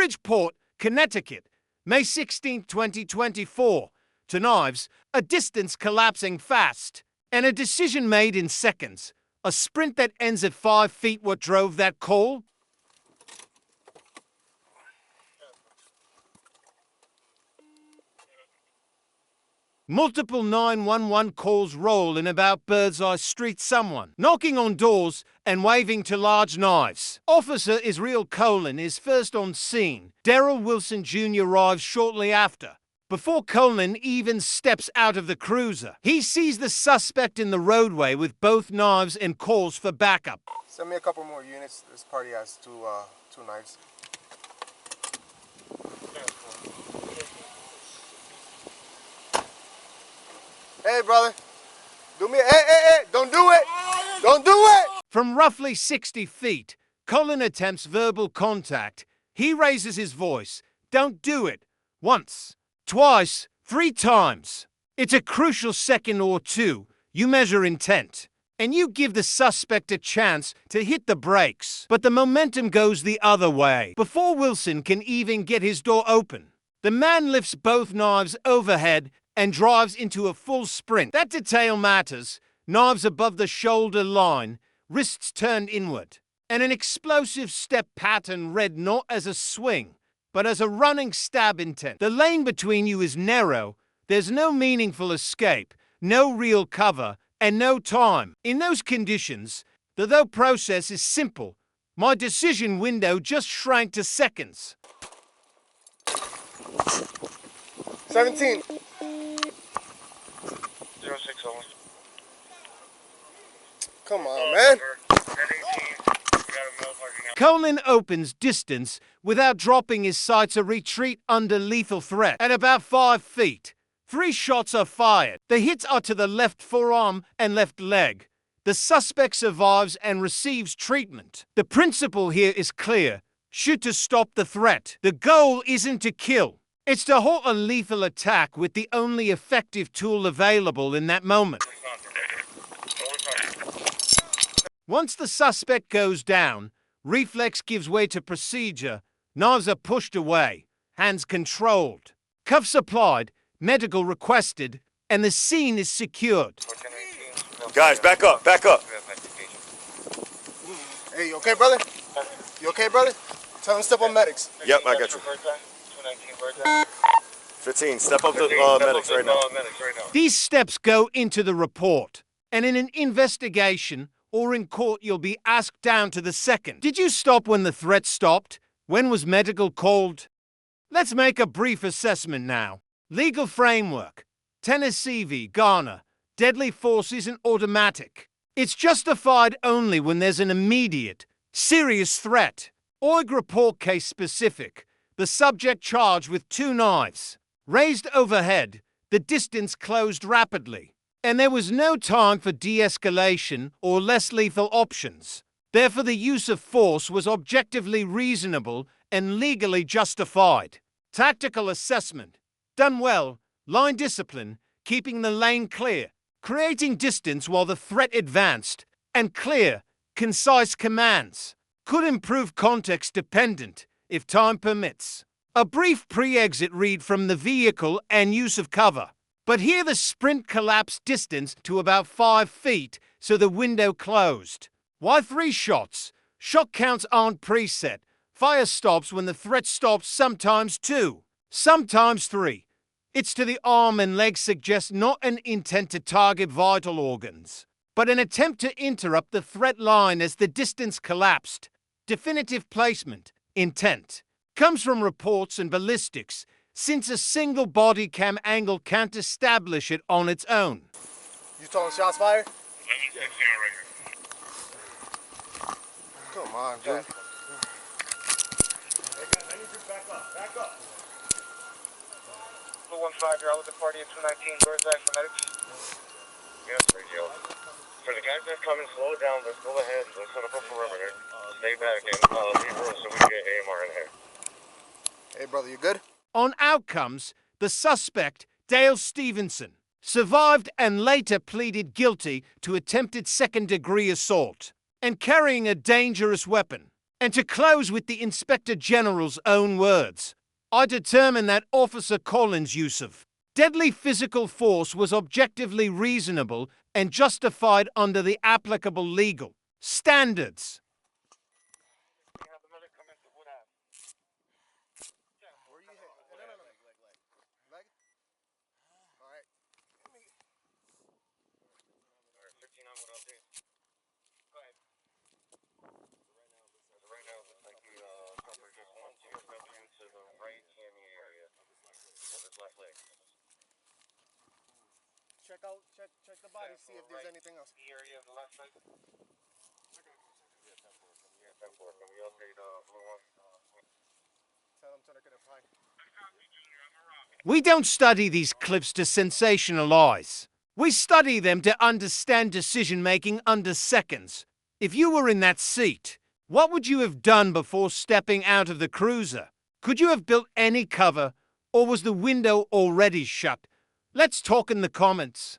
Bridgeport, Connecticut, May 16, 2024. To knives, a distance collapsing fast, and a decision made in seconds. A sprint that ends at 5 feet. What drove that call? Multiple 911 calls roll in about Birdseye Street. Someone knocking on doors and waving to large knives. Officer Israel Colin is first on scene. Daryl Wilson Jr. arrives shortly after. Before Colin even steps out of the cruiser, he sees the suspect in the roadway with both knives and calls for backup. Send me a couple more units. This party has two knives. Hey, brother. Hey, don't do it. Don't do it. From roughly 60 feet, Colin attempts verbal contact. He raises his voice. Don't do it. Once, twice, 3 times. It's a crucial second or two. You measure intent, and you give the suspect a chance to hit the brakes. But the momentum goes the other way. Before Wilson can even get his door open, the man lifts both knives overhead and drives into a full sprint. That detail matters. Knives above the shoulder line, wrists turned inward, and an explosive step pattern read not as a swing, but as a running stab intent. The lane between you is narrow. There's no meaningful escape, no real cover, and no time. In those conditions, the thought process is simple. My decision window just shrank to seconds. 17. 061. Come on, man. Colin opens distance without dropping his sights. A retreat under lethal threat. At about 5 feet, 3 shots are fired. The hits are to the left forearm and left leg. The suspect survives and receives treatment. The principle here is clear. Shoot to stop the threat. The goal isn't to kill. It's to halt a lethal attack with the only effective tool available in that moment. Once the suspect goes down, reflex gives way to procedure. Knives are pushed away, hands controlled, cuffs applied, medical requested, and the scene is secured. Guys, back up, back up. Hey, you okay, brother? You okay, brother? Tell him to step on medics. Yep, I got you. 15, step up to medics right now. These steps go into the report, and in an investigation or in court you'll be asked down to the second. Did you stop when the threat stopped? When was medical called? Let's make a brief assessment now. Legal framework. Tennessee v. Garner. Deadly force isn't automatic. It's justified only when there's an immediate, serious threat. OIG report case specific. The subject charged with 2 knives. Raised overhead, the distance closed rapidly, and there was no time for de-escalation or less lethal options. Therefore, the use of force was objectively reasonable and legally justified. Tactical assessment. Done well. Line discipline, keeping the lane clear, creating distance while the threat advanced, and clear, concise commands. Could improve context dependent, if time permits. A brief pre-exit read from the vehicle and use of cover. But here the sprint collapsed distance to about 5 feet, so the window closed. Why 3 shots? Shot counts aren't preset. Fire stops when the threat stops, sometimes 2, sometimes 3. It's to the arm and leg suggests not an intent to target vital organs, but an attempt to interrupt the threat line as the distance collapsed. Definitive placement. Intent comes from reports and ballistics, since a single body cam angle can't establish it on its own. You told him shots fired? Come on, dude. Hey guys, I need you to back up. 215, you're out with the party at 219, Birdseye for medics. Yes, radio. For the guys that come and slow it down, let's go ahead. Let's set up a perimeter. Stay back and leave room so we can get AMR in here. Hey, brother, you good? On outcomes, the suspect, Dale Stevenson, survived and later pleaded guilty to attempted second-degree assault and carrying a dangerous weapon. And to close with the Inspector General's own words, I determine that Officer Collins' use of deadly physical force was objectively reasonable and justified under the applicable legal standards. Where you hit? No. Leg? All right. All right, 15 on what I'll do. Go ahead. Right now, it looks like you suffered just one TSW to the right hammy area of his left leg. Check the body, see if there's anything else. The area of the left leg? Yeah, 10-4. Can we update blue one? Tell them to look at the pie. We don't study these clips to sensationalize. We study them to understand decision-making under seconds. If you were in that seat, what would you have done before stepping out of the cruiser? Could you have built any cover, or was the window already shut? Let's talk in the comments.